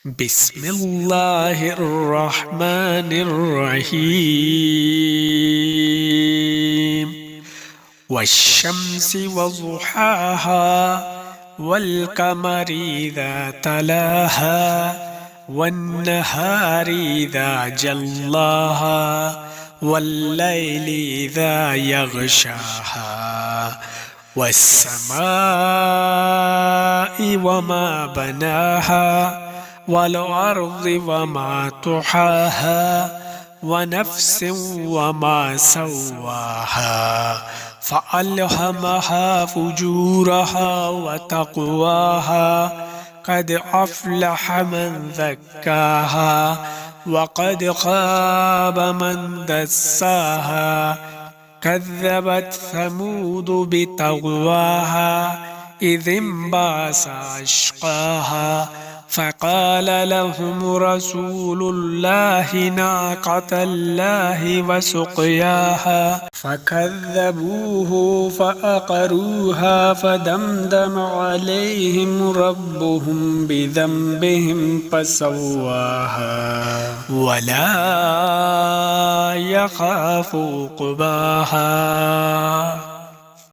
بسم الله الرحمن الرحيم والشمس وضحاها والقمر إذا تلاها والنهار إذا جلاها والليل إذا يغشاها والسماء وما بناها والأرض وما طحاها ونفس وما سواها فألهمها فجورها وتقواها قد أفلح من زكاها وقد خاب من دساها كذبت ثمود بطغواها إذ انبعث أشقاها فقال لهم رسول الله ناقة الله وسقياها فكذبوه فعقروها فدمدم عليهم ربهم بذنبهم فسواها ولا يخاف عقباها.